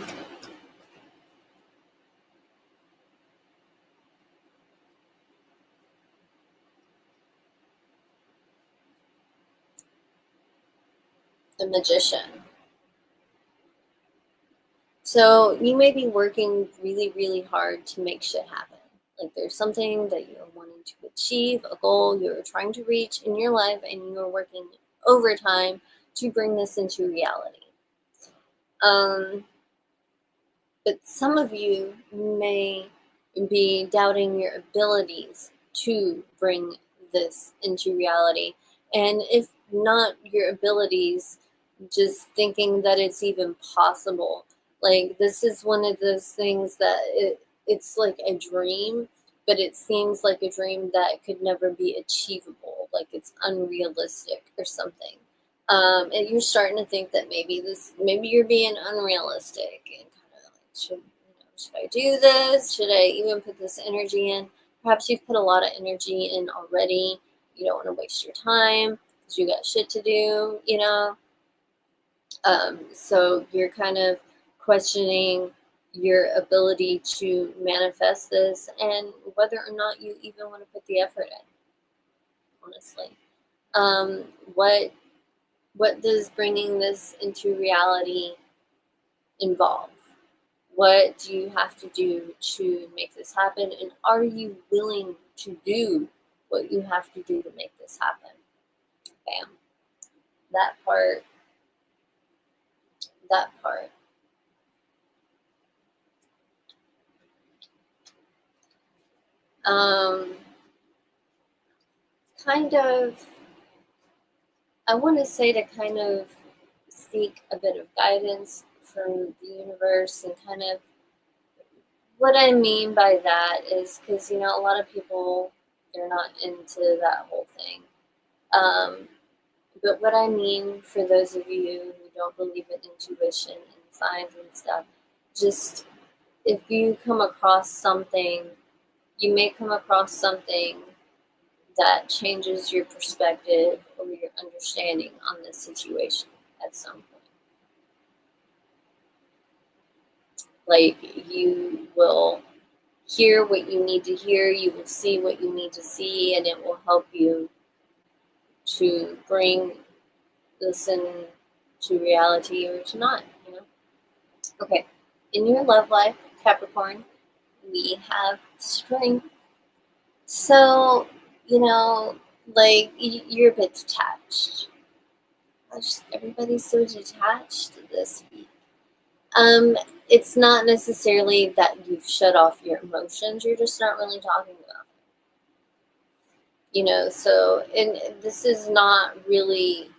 The Magician. So you may be working really, really hard to make shit happen. Like, there's something that you're wanting to achieve, a goal you're trying to reach in your life, and you're working overtime to bring this into reality. But some of you may be doubting your abilities to bring this into reality. And if not your abilities, just thinking that it's even possible. Like, this is one of those things that it's like a dream, but it seems like a dream that could never be achievable. Like, it's unrealistic or something. And you're starting to think that maybe you're being unrealistic and kind of like, should I do this? Should I even put this energy in? Perhaps you've put a lot of energy in already. You don't want to waste your time because you got shit to do, you know. So you're kind of questioning your ability to manifest this and whether or not you even want to put the effort in, honestly. Um, what what does bringing this into reality involve? What do you have to do to make this happen? And are you willing to do what you have to do to make this happen? Bam. That part, that part. Um, kind of, I want to say to kind of seek a bit of guidance from the universe and kind of what I mean by that is because, you know, a lot of people, they're not into that whole thing. Um, but what I mean for those of you who don't believe in intuition and signs and stuff, just if you come across something, you may come across something that changes your perspective or your understanding on this situation at some point. Like you will hear what you need to hear, you will see what you need to see, and it will help you to bring this into reality or to not, you know? Okay, in your love life, Capricorn, we have strength. So, you know, like you're a bit detached. Gosh, everybody's so detached this week. It's not necessarily that you've shut off your emotions, you're just not really talking about them. You know, so, and this is not really,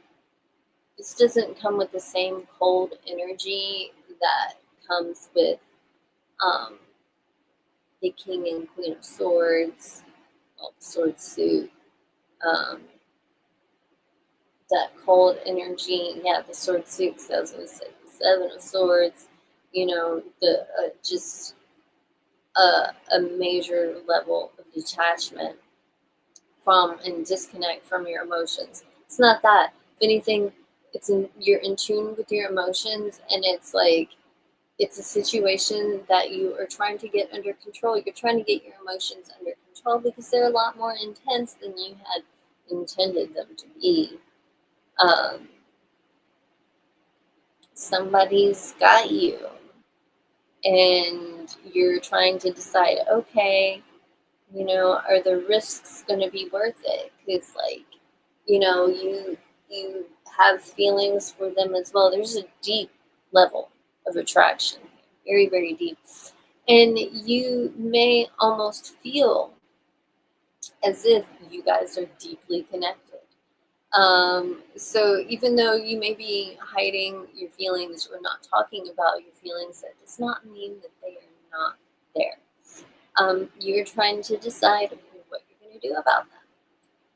this doesn't come with the same cold energy that comes with um, the King and Queen of Swords, well, the sword suit, um, that cold energy, yeah, the sword suit, so I was going to say the Seven of Swords, you know, the just a major level of detachment from and disconnect from your emotions. It's not that. If anything, you're in tune with your emotions, and it's like it's a situation that you are trying to get under control. You're trying to get your emotions under control because they're a lot more intense than you had intended them to be. Um, Somebody's got you, and you're trying to decide, okay, you know, are the risks going to be worth it? Because, like, you know, you have feelings for them as well. There's a deep level of attraction, very, very deep. And you may almost feel as if you guys are deeply connected. So even though you may be hiding your feelings or not talking about your feelings, that does not mean that they are not there. You're trying to decide what you're going to do about them.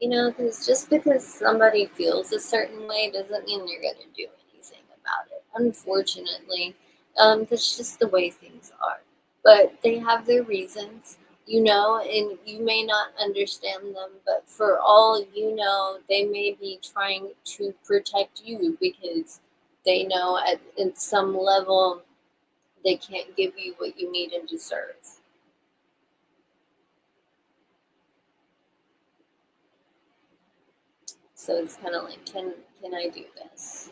You know, because just because somebody feels a certain way doesn't mean you're going to do anything about it. Unfortunately, that's just the way things are. But they have their reasons, you know, and you may not understand them, but for all you know, they may be trying to protect you because they know at some level they can't give you what you need and deserve. So it's kind of like, can I do this?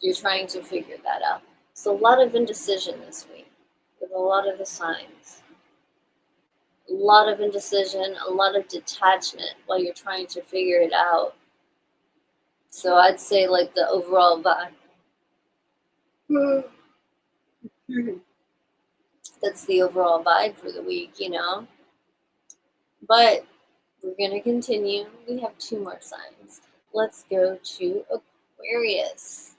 You're trying to figure that out. So a lot of indecision this week with a lot of the signs. A lot of indecision, a lot of detachment while you're trying to figure it out. So I'd say like the overall vibe. That's the overall vibe for the week, you know. But we're going to continue. We have two more signs. Let's go to Aquarius.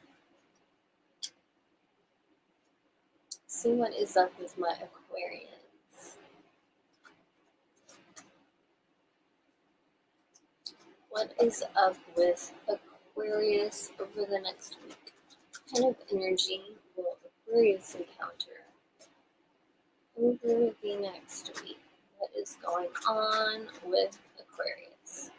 See what is up with my Aquarians. What is up with Aquarius over the next week? What kind of energy will Aquarius encounter over the next week? What is going on with Aquarius?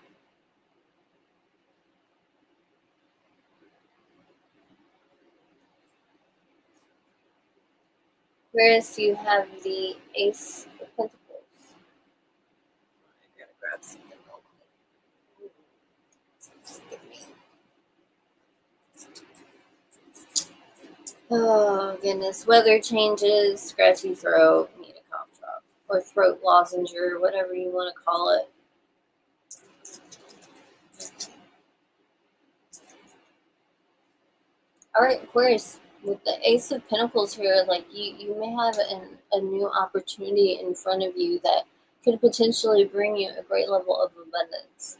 Aquarius, you have the Ace of Pentacles. I'm gonna grab something real quick. Oh goodness, weather changes, scratchy throat, need a cough drop, or throat lozenge, or whatever you want to call it. All right, Aquarius, with the Ace of Pentacles here, like you may have a new opportunity in front of you that could potentially bring you a great level of abundance.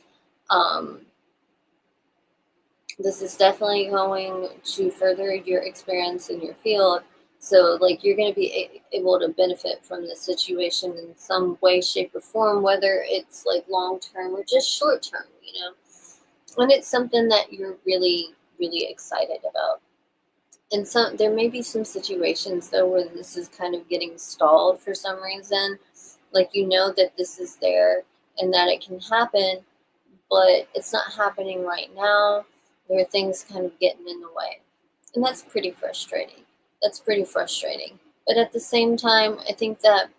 This is definitely going to further your experience in your field. So, like, you're going to be able to benefit from this situation in some way, shape, or form, whether it's like long term or just short term, you know. And it's something that you're really, really excited about. And some there may be some situations though where this is kind of getting stalled for some reason. Like, you know that this is there and that it can happen, but it's not happening right now. There are things kind of getting in the way. And that's pretty frustrating. That's pretty frustrating. But at the same time, I think that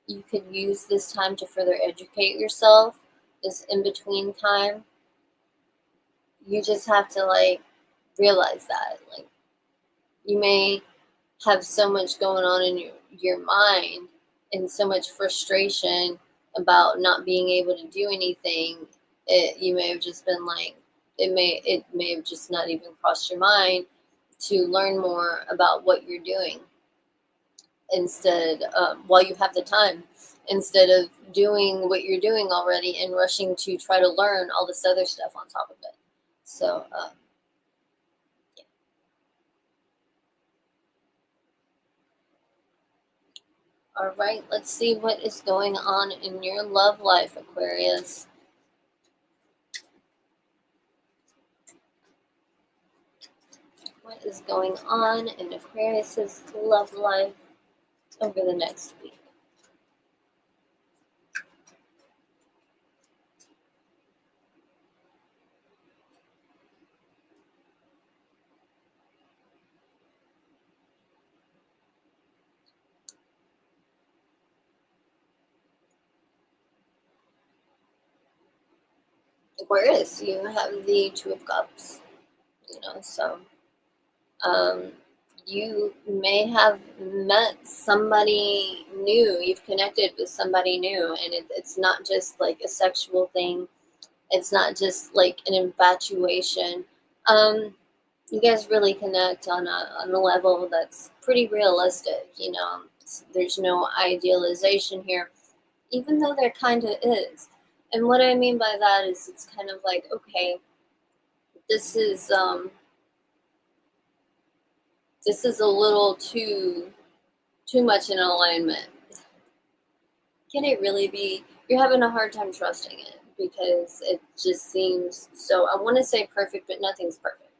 you could use this time to further educate yourself, this in between time. You just have to like realize that. Like, you may have so much going on in your mind and so much frustration about not being able to do anything. You may have just been like, it may have just not even crossed your mind to learn more about what you're doing instead, while you have the time, instead of doing what you're doing already and rushing to try to learn all this other stuff on top of it. So all right, let's see what is going on in your love life, Aquarius. What is going on in Aquarius's love life over the next week? Aquarius, you have the Two of Cups, so um, you may have met somebody new, you've connected with somebody new, and it's not just like a sexual thing, it's not just like an infatuation. You guys really connect on a level that's pretty realistic, there's no idealization here, even though there kind of is. And what I mean by that is it's kind of like, okay, this is a little too much in alignment. Can it really be? You're having a hard time trusting it because it just seems so, I want to say perfect, but nothing's perfect.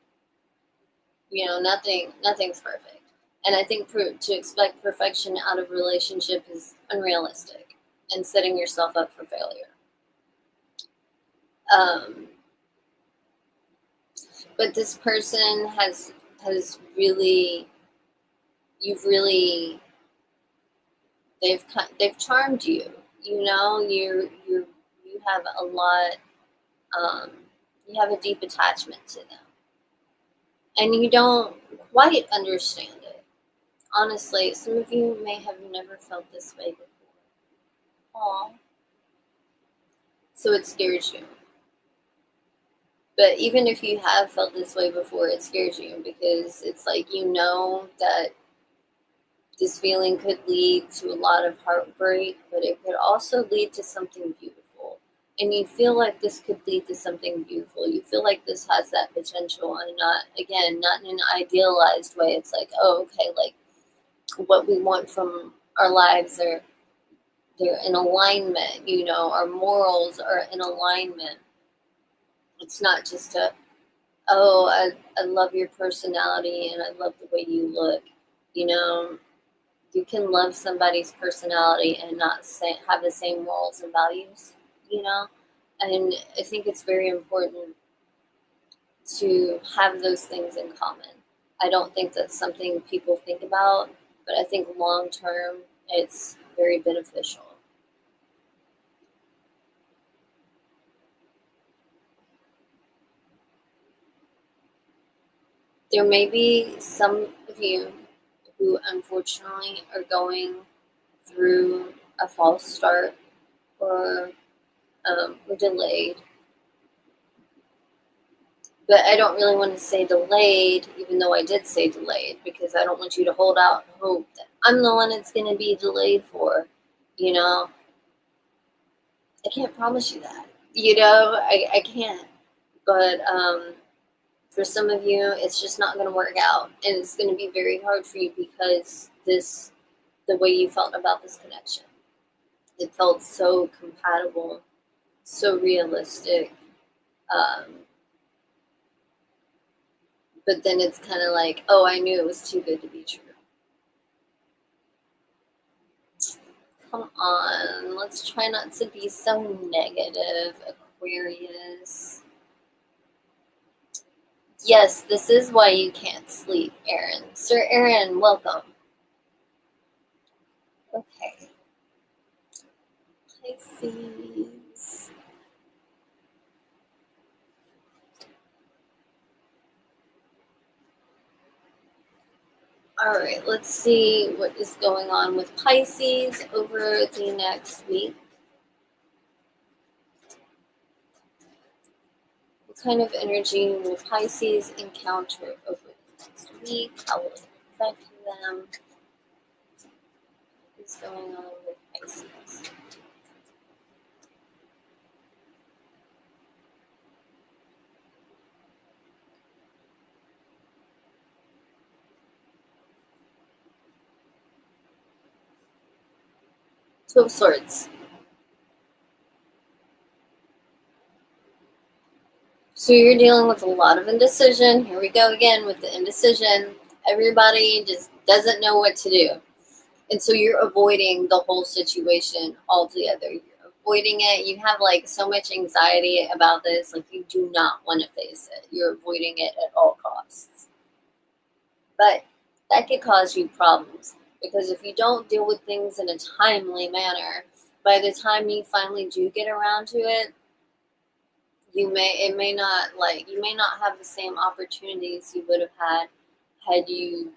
Nothing's perfect. And I think to expect perfection out of a relationship is unrealistic and setting yourself up for failure. But this person has really, you've really, they've charmed you. You have a lot. You have a deep attachment to them, and you don't quite understand it. Honestly, some of you may have never felt this way before. Aw. So it scares you. But even if you have felt this way before, it scares you because it's like that this feeling could lead to a lot of heartbreak, but it could also lead to something beautiful. And you feel like this could lead to something beautiful. You feel like this has that potential, and not in an idealized way. It's like, oh, okay, like what we want from our lives are they're in alignment, our morals are in alignment. It's not just oh, I love your personality and I love the way you look. You can love somebody's personality and not have the same morals and values, and I think it's very important to have those things in common. I don't think that's something people think about, but I think long term it's very beneficial. There may be some of you who unfortunately are going through a false start or delayed. But I don't really want to say delayed, even though I did say delayed, because I don't want you to hold out hope that I'm the one it's going to be delayed for. You know, I can't promise you that. You know, I can't. But for some of you, it's just not going to work out. And it's going to be very hard for you because the way you felt about this connection, it felt so compatible, so realistic. Um, but then it's kind of like, oh, I knew it was too good to be true. Come on, let's try not to be so negative, Aquarius. Yes, this is why you can't sleep, Aaron. Sir Aaron, welcome. Okay. Pisces. All right, let's see what is going on with Pisces over the next week. What kind of energy will Pisces encounter over the next week? How will it affect them? What is going on with Pisces? Two of Swords. So you're dealing with a lot of indecision. Here we go again with the indecision. Everybody just doesn't know what to do. And so you're avoiding the whole situation altogether. You're avoiding it. You have like so much anxiety about this. Like you do not want to face it. You're avoiding it at all costs. But that could cause you problems because if you don't deal with things in a timely manner, by the time you finally do get around to it, you may not have the same opportunities you would have had you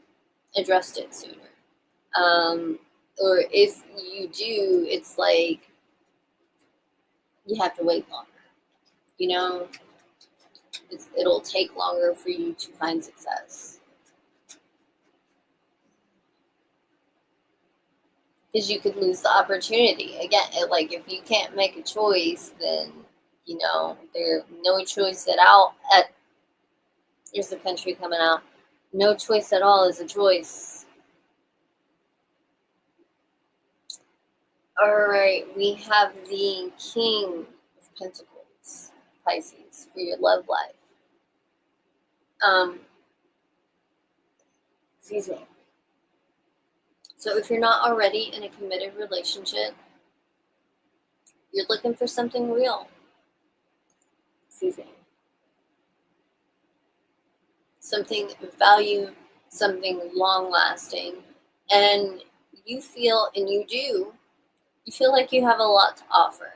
addressed it sooner. Or if you do, it's like you have to wait longer. You know, it'll take longer for you to find success because you could lose the opportunity again. Like if you can't make a choice, then you know there's no choice at all. Here's the country coming out. No choice at all is a choice. All right, we have the King of Pentacles, Pisces, for your love life. Excuse me. So if you're not already in a committed relationship, you're looking for something real. Excuse me. Something of value, something long lasting, and you feel, and you feel like you have a lot to offer.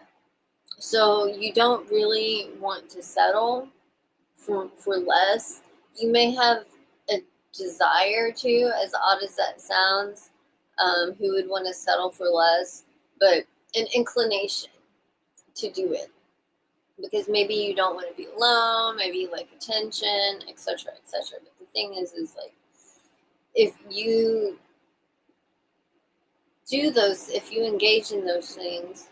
So you don't really want to settle for less. You may have a desire to, as odd as that sounds, who would want to settle for less, but an inclination to do it because maybe you don't want to be alone, maybe you like attention, etc., etc. But the thing is like if you do those, if you engage in those things,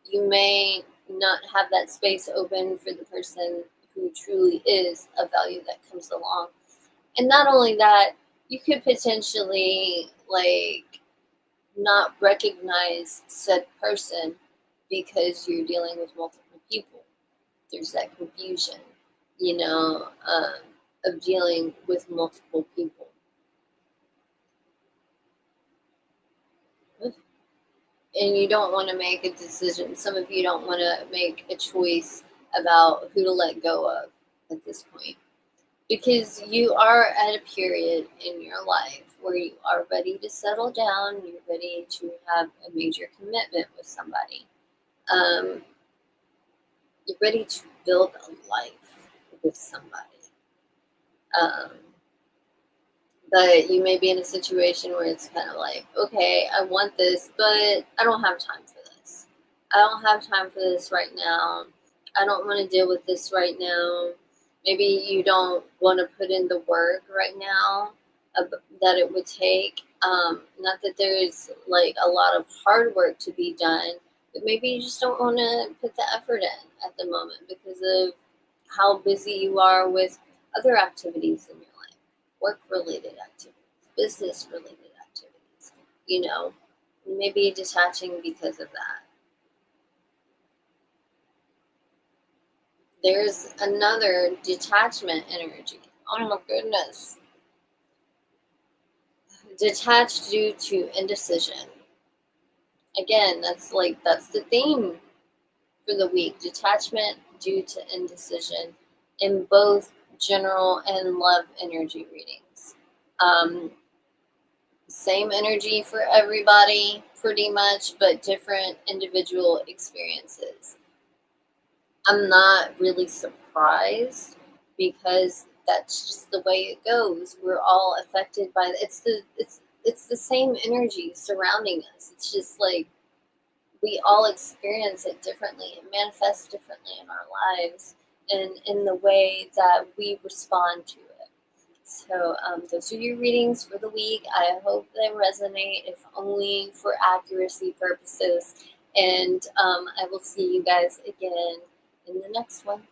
you may not have that space open for the person who truly is of value that comes along. And not only that, you could potentially like not recognize said person because you're dealing with multiple people. There's that confusion, you know, of dealing with multiple people. And you don't want to make a decision. Some of you don't want to make a choice about who to let go of at this point. Because you are at a period in your life where you are ready to settle down. You're ready to have a major commitment with somebody. You're ready to build a life with somebody. But you may be in a situation where it's kind of like, okay, I want this, but I don't have time for this. I don't have time for this right now. I don't want to deal with this right now. Maybe you don't want to put in the work right now that it would take. Not that there's like a lot of hard work to be done, but maybe you just don't want to put the effort in at the moment because of how busy you are with other activities in your life, work-related activities, business-related activities. Maybe detaching because of that. There's another detachment energy. Oh my goodness. Detached due to indecision. Again, that's the theme for the week. Detachment due to indecision in both general and love energy readings. Same energy for everybody, pretty much, but different individual experiences. I'm not really surprised because that's just the way it goes. We're all affected by it's the same energy surrounding us. It's just like we all experience it differently. It manifests differently in our lives and in the way that we respond to it. So those are your readings for the week. I hope they resonate, if only for accuracy purposes. And I will see you guys again in the next one.